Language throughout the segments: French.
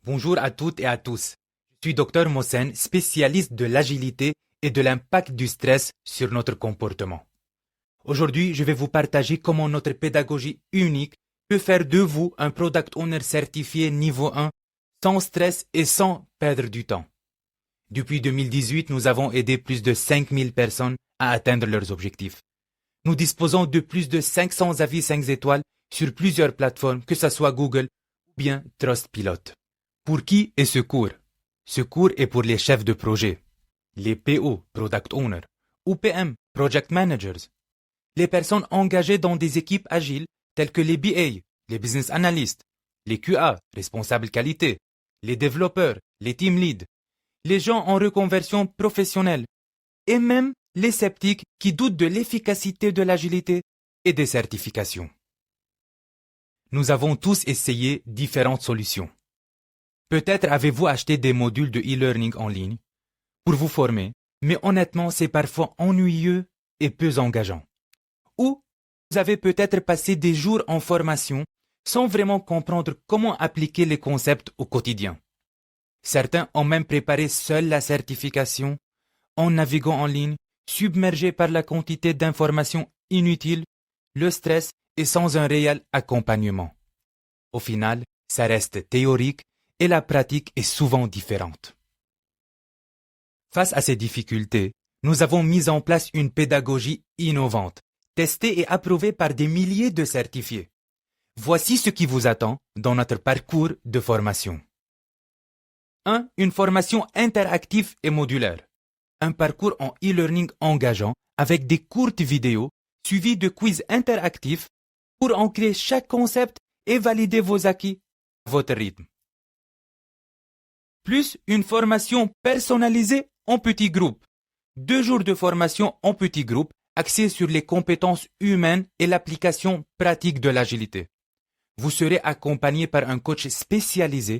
Bonjour à toutes et à tous. Je suis Dr Mohsen, spécialiste de l'agilité et de l'impact du stress sur notre comportement. Aujourd'hui, je vais vous partager comment notre pédagogie unique peut faire de vous un Product Owner certifié niveau 1 sans stress et sans perdre du temps. Depuis 2018, nous avons aidé plus de 5000 personnes à atteindre leurs objectifs. Nous disposons de plus de 500 avis 5 étoiles sur plusieurs plateformes, que ce soit Google ou bien Trustpilot. Pour qui est ce cours? Ce cours est pour les chefs de projet, les PO, Product Owner, ou PM, Project Managers, les personnes engagées dans des équipes agiles telles que les BA, les Business Analysts, les QA, responsables qualité, les développeurs, les team leads, les gens en reconversion professionnelle, et même les sceptiques qui doutent de l'efficacité de l'agilité et des certifications. Nous avons tous essayé différentes solutions. Peut-être avez-vous acheté des modules de e-learning en ligne pour vous former, mais honnêtement, c'est parfois ennuyeux et peu engageant. Ou vous avez peut-être passé des jours en formation sans vraiment comprendre comment appliquer les concepts au quotidien. Certains ont même préparé seuls la certification en naviguant en ligne, submergés par la quantité d'informations inutiles, le stress et sans un réel accompagnement. Au final, ça reste théorique et la pratique est souvent différente. Face à ces difficultés, nous avons mis en place une pédagogie innovante, testée et approuvée par des milliers de certifiés. Voici ce qui vous attend dans notre parcours de formation. 1. Une formation interactive et modulaire. Un parcours en e-learning engageant avec des courtes vidéos suivies de quiz interactifs pour ancrer chaque concept et valider vos acquis à votre rythme. Plus une formation personnalisée en petits groupes. 2 jours de formation en petits groupes axés sur les compétences humaines et l'application pratique de l'agilité. Vous serez accompagné par un coach spécialisé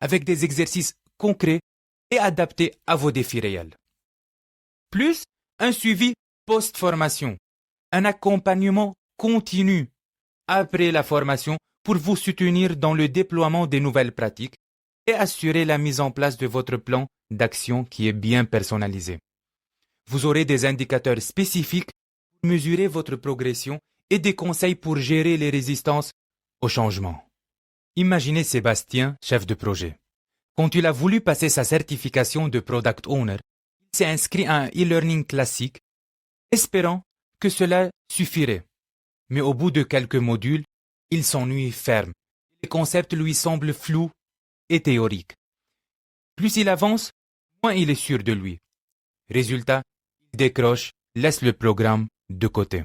avec des exercices concrets et adaptés à vos défis réels. Plus un suivi post-formation, un accompagnement continu après la formation pour vous soutenir dans le déploiement des nouvelles pratiques et assurer la mise en place de votre plan d'action qui est bien personnalisé. Vous aurez des indicateurs spécifiques pour mesurer votre progression et des conseils pour gérer les résistances au changement. Imaginez Sébastien, chef de projet. Quand il a voulu passer sa certification de Product Owner, il s'est inscrit à un e-learning classique, espérant que cela suffirait. Mais au bout de quelques modules, il s'ennuie ferme. Les concepts lui semblent flous et théoriques. Plus il avance, moins il est sûr de lui. Résultat, il décroche, laisse le programme de côté.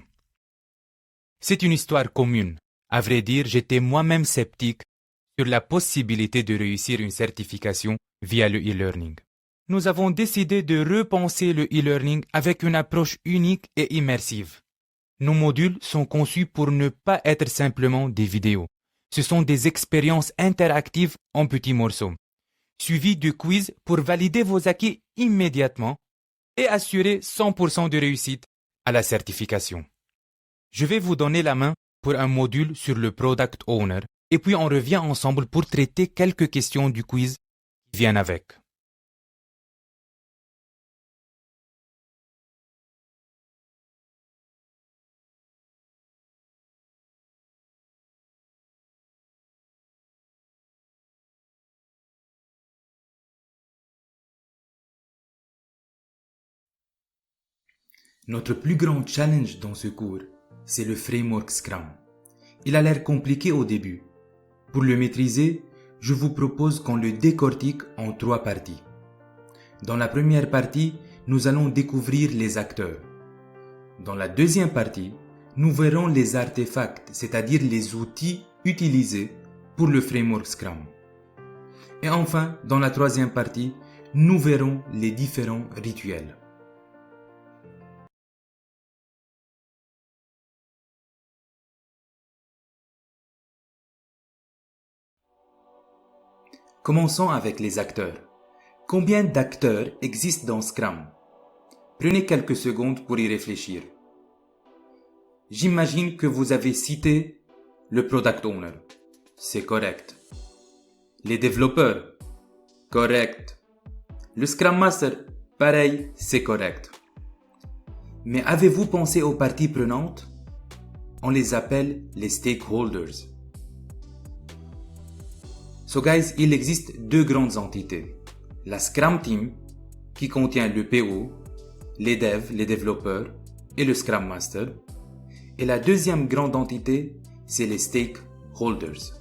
C'est une histoire commune. À vrai dire, j'étais moi-même sceptique sur la possibilité de réussir une certification via le e-learning. Nous avons décidé de repenser le e-learning avec une approche unique et immersive. Nos modules sont conçus pour ne pas être simplement des vidéos. Ce sont des expériences interactives en petits morceaux, suivies de quiz pour valider vos acquis immédiatement et assurer 100% de réussite à la certification. Je vais vous donner la main pour un module sur le Product Owner et puis on revient ensemble pour traiter quelques questions du quiz qui viennent avec. Notre plus grand challenge dans ce cours, c'est le framework Scrum. Il a l'air compliqué au début. Pour le maîtriser, je vous propose qu'on le décortique en 3 parties. Dans la première partie, nous allons découvrir les acteurs. Dans la deuxième partie, nous verrons les artefacts, c'est-à-dire les outils utilisés pour le framework Scrum. Et enfin, dans la troisième partie, nous verrons les différents rituels. Commençons avec les acteurs. Combien d'acteurs existent dans Scrum? Prenez quelques secondes pour y réfléchir. J'imagine que vous avez cité le Product Owner. C'est correct. Les développeurs, Correct. Le Scrum Master, pareil, c'est correct. Mais avez-vous pensé aux parties prenantes? On les appelle les stakeholders. So guys, il existe deux grandes entités. La Scrum Team, qui contient le PO, les devs, les développeurs et le Scrum Master. Et la deuxième grande entité, c'est les stakeholders.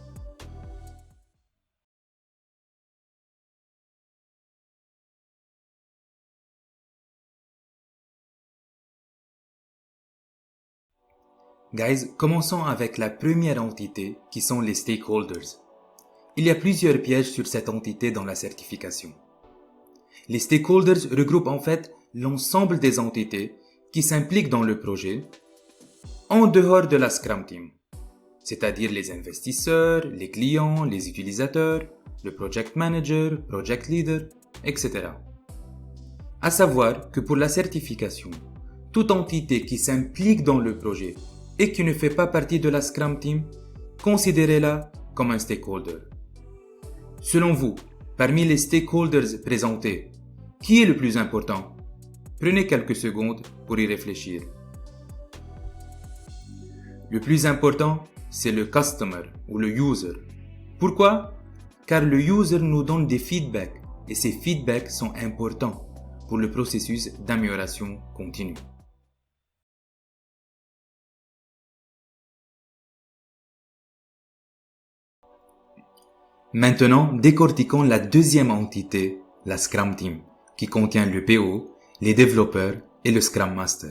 Guys, commençons avec la première entité qui sont les stakeholders. Il y a plusieurs pièges sur cette entité dans la certification. Les stakeholders regroupent en fait l'ensemble des entités qui s'impliquent dans le projet en dehors de la Scrum Team, c'est-à-dire les investisseurs, les clients, les utilisateurs, le project manager, project leader, etc. À savoir que pour la certification, toute entité qui s'implique dans le projet et qui ne fait pas partie de la Scrum Team, considérez-la comme un stakeholder. Selon vous, parmi les stakeholders présentés, qui est le plus important? Prenez quelques secondes pour y réfléchir. Le plus important, c'est le customer ou le user. Pourquoi? Car le user nous donne des feedbacks et ces feedbacks sont importants pour le processus d'amélioration continue. Maintenant, décortiquons la deuxième entité, la Scrum Team, qui contient le PO, les développeurs et le Scrum Master.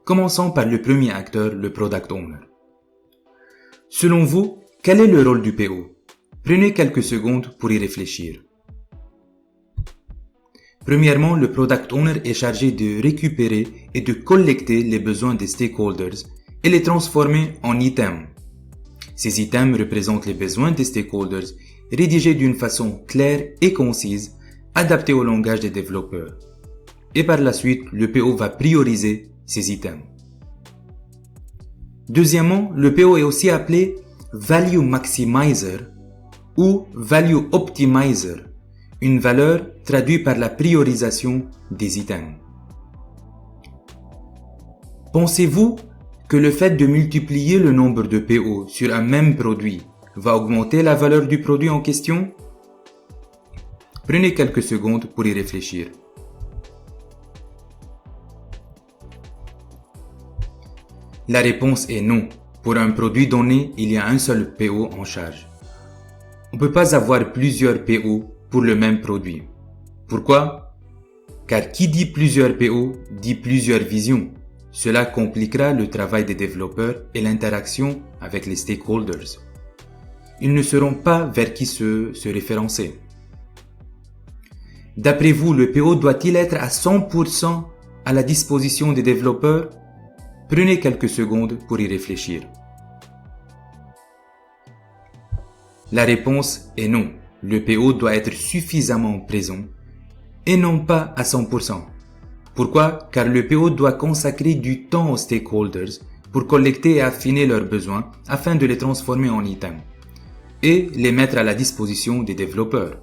Commençons par le premier acteur, le Product Owner. Selon vous, quel est le rôle du PO? Prenez quelques secondes pour y réfléchir. Premièrement, le Product Owner est chargé de récupérer et de collecter les besoins des stakeholders et les transformer en items. Ces items représentent les besoins des stakeholders rédigés d'une façon claire et concise, adaptée au langage des développeurs. Et par la suite, le PO va prioriser ces items. Deuxièmement, le PO est aussi appelé Value Maximizer ou Value Optimizer, une valeur traduite par la priorisation des items. Pensez-vous que le fait de multiplier le nombre de PO sur un même produit va augmenter la valeur du produit en question? Prenez quelques secondes pour y réfléchir. La réponse est non. Pour un produit donné, il y a un seul PO en charge. On ne peut pas avoir plusieurs PO pour le même produit. Pourquoi? Car qui dit plusieurs PO dit plusieurs visions. Cela compliquera le travail des développeurs et l'interaction avec les stakeholders. Ils ne sauront pas vers qui se référencer. D'après vous, le PO doit-il être à 100% à la disposition des développeurs? Prenez quelques secondes pour y réfléchir. La réponse est non. Le PO doit être suffisamment présent et non pas à 100%. Pourquoi? Car le PO doit consacrer du temps aux stakeholders pour collecter et affiner leurs besoins afin de les transformer en items et les mettre à la disposition des développeurs.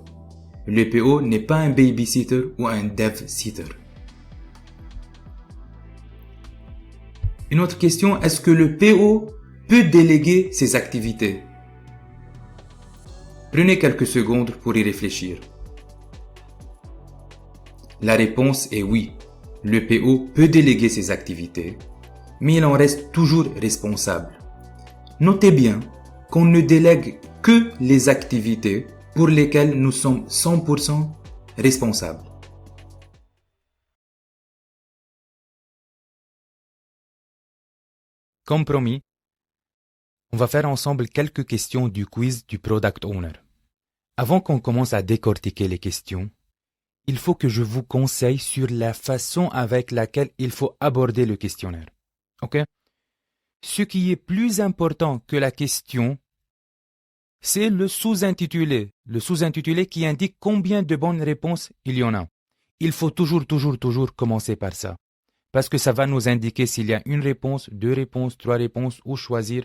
Le PO n'est pas un babysitter ou un dev-sitter. Une autre question, est-ce que le PO peut déléguer ses activités? Prenez quelques secondes pour y réfléchir. La réponse est oui. Le PO peut déléguer ses activités, mais il en reste toujours responsable. Notez bien qu'on ne délègue que les activités pour lesquelles nous sommes 100% responsables. Comme promis, on va faire ensemble quelques questions du quiz du Product Owner. Avant qu'on commence à décortiquer les questions, il faut que je vous conseille sur la façon avec laquelle il faut aborder le questionnaire. Ok? Ce qui est plus important que la question, c'est le sous-intitulé. Le sous-intitulé qui indique combien de bonnes réponses il y en a. Il faut toujours commencer par ça. Parce que ça va nous indiquer s'il y a une réponse, deux réponses, trois réponses ou choisir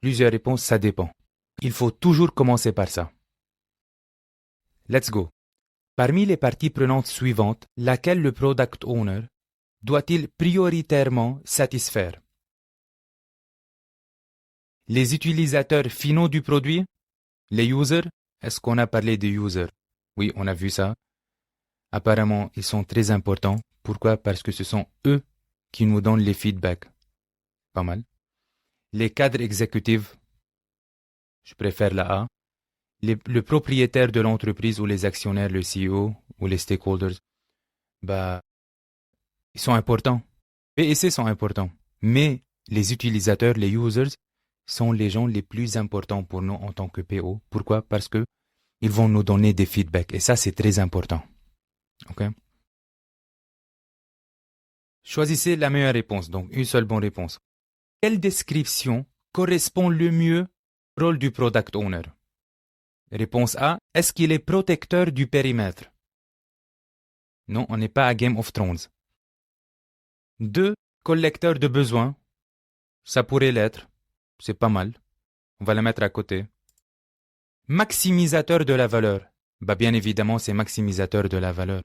plusieurs réponses, ça dépend. Il faut toujours commencer par ça. Let's go. Parmi les parties prenantes suivantes, laquelle le product owner doit-il prioritairement satisfaire? Les utilisateurs finaux du produit? Les users? Est-ce qu'on a parlé des users? Oui, on a vu ça. Apparemment, ils sont très importants. Pourquoi? Parce que ce sont eux qui nous donnent les feedbacks. Pas mal. Les cadres exécutifs, je préfère la A. Le propriétaire de l'entreprise ou les actionnaires, le CEO ou les stakeholders, ils sont importants. P et C sont importants. Mais les utilisateurs, les users, sont les gens les plus importants pour nous en tant que PO. Pourquoi? Parce que ils vont nous donner des feedbacks. Et ça, c'est très important. OK? Choisissez la meilleure réponse. Donc, une seule bonne réponse. Quelle description correspond le mieux au rôle du product owner? Réponse A. Est-ce qu'il est protecteur du périmètre? Non, on n'est pas à Game of Thrones. 2. Collecteur de besoins. Ça pourrait l'être. C'est pas mal. On va la mettre à côté. Maximisateur de la valeur. Bien évidemment, c'est maximisateur de la valeur.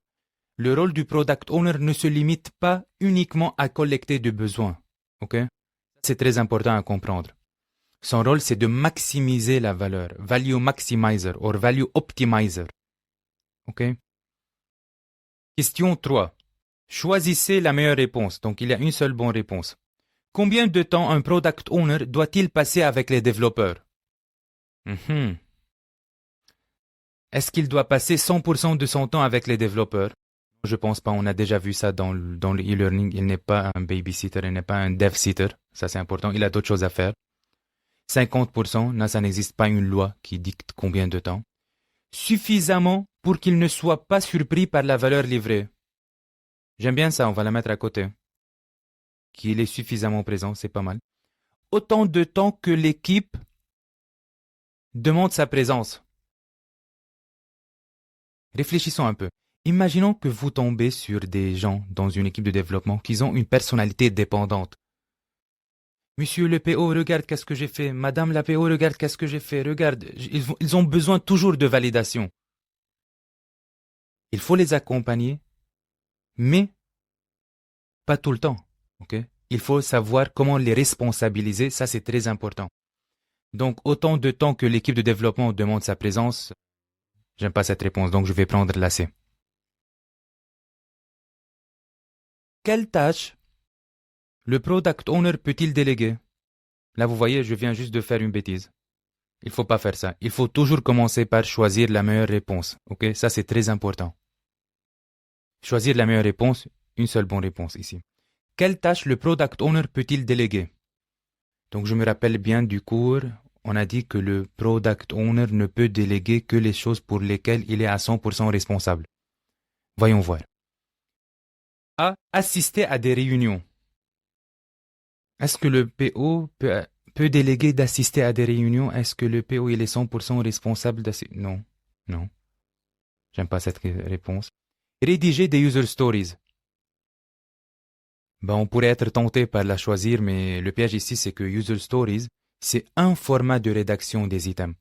Le rôle du product owner ne se limite pas uniquement à collecter des besoins. OK? C'est très important à comprendre. Son rôle, c'est de maximiser la valeur. Value maximizer or value optimizer. OK? Question 3. Choisissez la meilleure réponse. Donc, il y a une seule bonne réponse. Combien de temps un product owner doit-il passer avec les développeurs? Est-ce qu'il doit passer 100% de son temps avec les développeurs? Je pense pas, on a déjà vu ça dans le e-learning. Il n'est pas un babysitter, il n'est pas un dev-sitter. Ça, c'est important. Il a d'autres choses à faire. 50%, là, ça n'existe pas une loi qui dicte combien de temps. Suffisamment pour qu'il ne soit pas surpris par la valeur livrée. J'aime bien ça, on va la mettre à côté. Qu'il est suffisamment présent, c'est pas mal. Autant de temps que l'équipe demande sa présence. Réfléchissons un peu. Imaginons que vous tombez sur des gens dans une équipe de développement qui ont une personnalité dépendante. Monsieur le PO, regarde qu'est-ce que j'ai fait. Madame la PO, regarde qu'est-ce que j'ai fait. Regarde, ils ont besoin toujours de validation. Il faut les accompagner, mais pas tout le temps. Okay? Il faut savoir comment les responsabiliser. Ça, c'est très important. Donc, autant de temps que l'équipe de développement demande sa présence, j'aime pas cette réponse, donc je vais prendre la C. Quelle tâche le product owner peut-il déléguer? Là, vous voyez, je viens juste de faire une bêtise. Il faut pas faire ça. Il faut toujours commencer par choisir la meilleure réponse. Ok? Ça, c'est très important. Choisir la meilleure réponse, une seule bonne réponse ici. Quelle tâche le product owner peut-il déléguer? Donc, je me rappelle bien du cours, on a dit que le product owner ne peut déléguer que les choses pour lesquelles il est à 100% responsable. Voyons voir. A. Assister à des réunions. Est-ce que le PO peut déléguer d'assister à des réunions? Est-ce que le PO il est 100% responsable d'assister? Non. Non. J'aime pas cette réponse. Rédiger des user stories. On pourrait être tenté par la choisir, mais le piège ici, c'est que user stories, c'est un format de rédaction des items.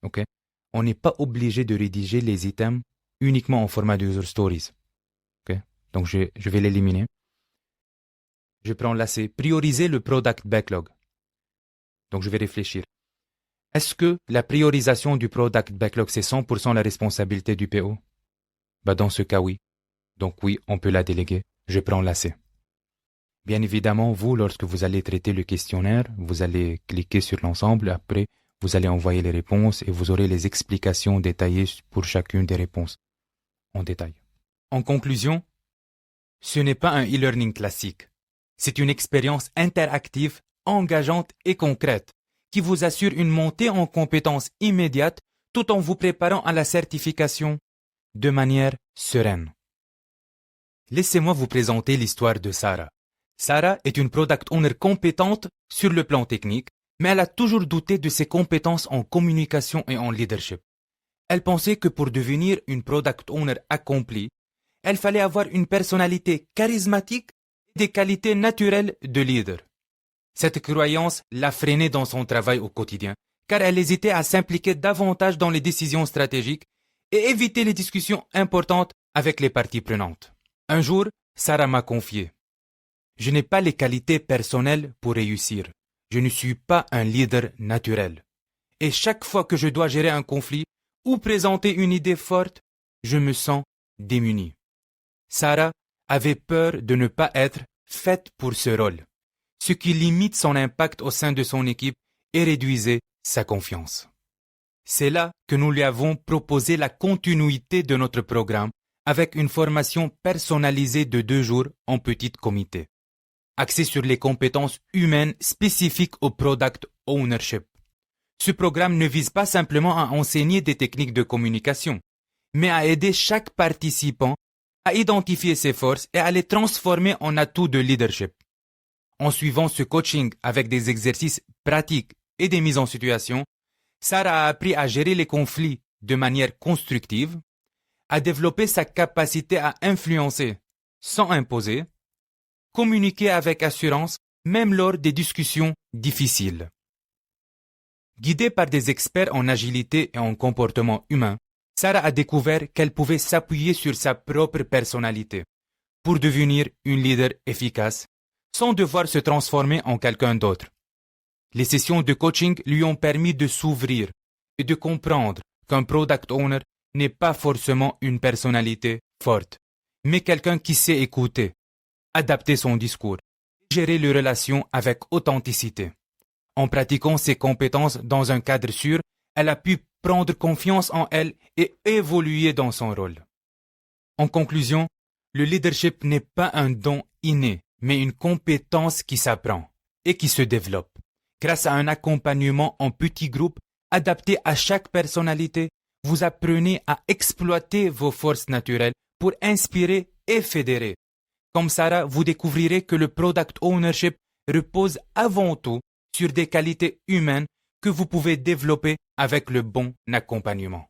OK? On n'est pas obligé de rédiger les items uniquement en format de user stories. OK? Donc, je vais l'éliminer. Je prends là, c'est prioriser le product backlog. Donc, je vais réfléchir. Est-ce que la priorisation du product backlog, c'est 100% la responsabilité du PO? Dans ce cas, oui. Donc, oui, on peut la déléguer. Je prends la C. Bien évidemment, vous, lorsque vous allez traiter le questionnaire, vous allez cliquer sur l'ensemble. Après, vous allez envoyer les réponses et vous aurez les explications détaillées pour chacune des réponses en détail. En conclusion, ce n'est pas un e-learning classique. C'est une expérience interactive, engageante et concrète qui vous assure une montée en compétences immédiate tout en vous préparant à la certification de manière sereine. Laissez-moi vous présenter l'histoire de Sarah. Sarah est une product owner compétente sur le plan technique, mais elle a toujours douté de ses compétences en communication et en leadership. Elle pensait que pour devenir une product owner accomplie, elle fallait avoir une personnalité charismatique et des qualités naturelles de leader. Cette croyance l'a freinée dans son travail au quotidien, car elle hésitait à s'impliquer davantage dans les décisions stratégiques et éviter les discussions importantes avec les parties prenantes. Un jour, Sarah m'a confié: je n'ai pas les qualités personnelles pour réussir. Je ne suis pas un leader naturel. Et chaque fois que je dois gérer un conflit ou présenter une idée forte, je me sens démuni. Sarah avait peur de ne pas être faite pour ce rôle, ce qui limite son impact au sein de son équipe et réduisait sa confiance. C'est là que nous lui avons proposé la continuité de notre programme avec une formation personnalisée de 2 jours en petit comité, axée sur les compétences humaines spécifiques au product ownership. Ce programme ne vise pas simplement à enseigner des techniques de communication, mais à aider chaque participant à identifier ses forces et à les transformer en atouts de leadership. En suivant ce coaching avec des exercices pratiques et des mises en situation, Sarah a appris à gérer les conflits de manière constructive, à développer sa capacité à influencer sans imposer, communiquer avec assurance même lors des discussions difficiles. Guidée par des experts en agilité et en comportement humain, Sarah a découvert qu'elle pouvait s'appuyer sur sa propre personnalité pour devenir une leader efficace sans devoir se transformer en quelqu'un d'autre. Les sessions de coaching lui ont permis de s'ouvrir et de comprendre qu'un product owner n'est pas forcément une personnalité forte, mais quelqu'un qui sait écouter, adapter son discours, gérer les relations avec authenticité. En pratiquant ses compétences dans un cadre sûr, elle a pu prendre confiance en elle et évoluer dans son rôle. En conclusion, le leadership n'est pas un don inné, mais une compétence qui s'apprend et qui se développe. Grâce à un accompagnement en petits groupes adapté à chaque personnalité, vous apprenez à exploiter vos forces naturelles pour inspirer et fédérer. Comme Sarah, vous découvrirez que le product ownership repose avant tout sur des qualités humaines que vous pouvez développer avec le bon accompagnement.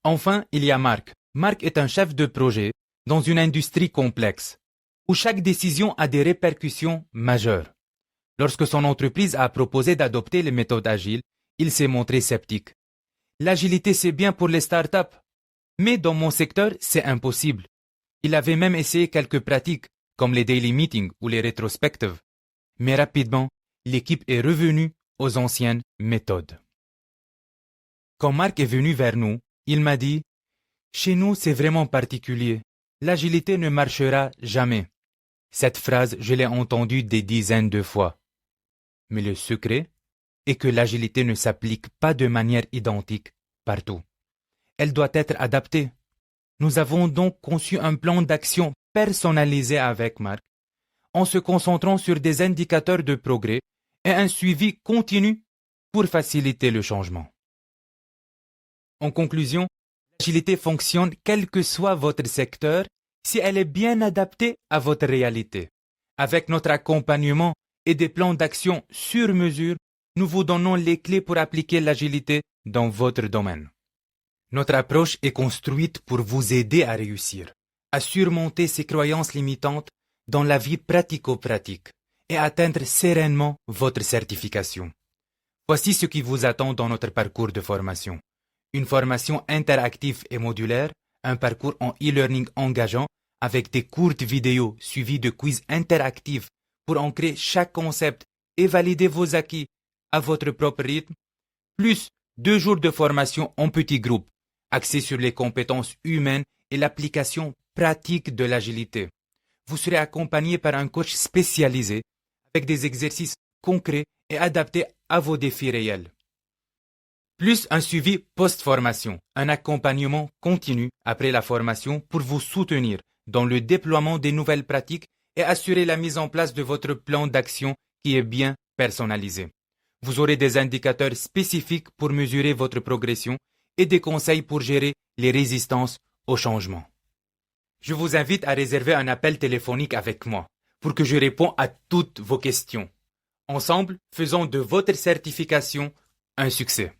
Enfin, il y a Marc. Marc est un chef de projet dans une industrie complexe, où chaque décision a des répercussions majeures. Lorsque son entreprise a proposé d'adopter les méthodes agiles, il s'est montré sceptique. L'agilité, c'est bien pour les startups, mais dans mon secteur, c'est impossible. Il avait même essayé quelques pratiques, comme les daily meetings ou les rétrospectives. Mais rapidement, l'équipe est revenue aux anciennes méthodes. Quand Marc est venu vers nous, il m'a dit: chez nous, c'est vraiment particulier. L'agilité ne marchera jamais. Cette phrase, je l'ai entendue des dizaines de fois. Mais le secret est que l'agilité ne s'applique pas de manière identique partout. Elle doit être adaptée. Nous avons donc conçu un plan d'action personnalisé avec Marc, en se concentrant sur des indicateurs de progrès et un suivi continu pour faciliter le changement. En conclusion, l'agilité fonctionne quel que soit votre secteur si elle est bien adaptée à votre réalité. Avec notre accompagnement et des plans d'action sur mesure, nous vous donnons les clés pour appliquer l'agilité dans votre domaine. Notre approche est construite pour vous aider à réussir, à surmonter ces croyances limitantes dans la vie pratico-pratique et atteindre sereinement votre certification. Voici ce qui vous attend dans notre parcours de formation. Une formation interactive et modulaire, un parcours en e-learning engageant avec des courtes vidéos suivies de quiz interactifs pour ancrer chaque concept et valider vos acquis à votre propre rythme, plus 2 jours de formation en petits groupes, axés sur les compétences humaines et l'application pratique de l'agilité. Vous serez accompagné par un coach spécialisé avec des exercices concrets et adaptés à vos défis réels. Plus un suivi post-formation, un accompagnement continu après la formation pour vous soutenir dans le déploiement des nouvelles pratiques et assurer la mise en place de votre plan d'action qui est bien personnalisé. Vous aurez des indicateurs spécifiques pour mesurer votre progression et des conseils pour gérer les résistances au changement. Je vous invite à réserver un appel téléphonique avec moi pour que je réponde à toutes vos questions. Ensemble, faisons de votre certification un succès.